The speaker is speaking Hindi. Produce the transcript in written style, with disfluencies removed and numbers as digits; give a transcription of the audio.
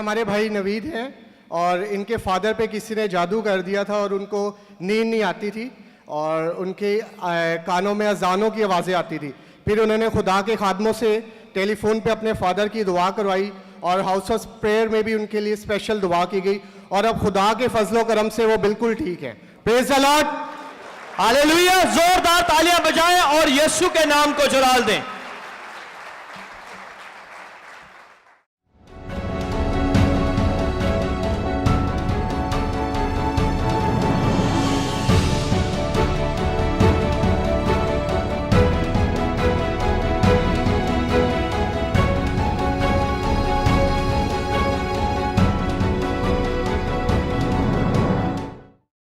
हमारे भाई नवीद हैं और इनके फादर पे किसी ने जादू कर दिया था और उनको नींद नहीं आती थी और उनके कानों में अजानों की आवाज़ें आती थी। फिर उन्होंने खुदा के खादमों से टेलीफोन पे अपने फादर की दुआ करवाई और हाउस ऑफ प्रेयर में भी उनके लिए स्पेशल दुआ की गई और अब खुदा के फजलो करम से वो बिल्कुल ठीक है। Praise the Lord, hallelujah. जोरदार तालियां बजाएं और यीशु के नाम को जलाल दें।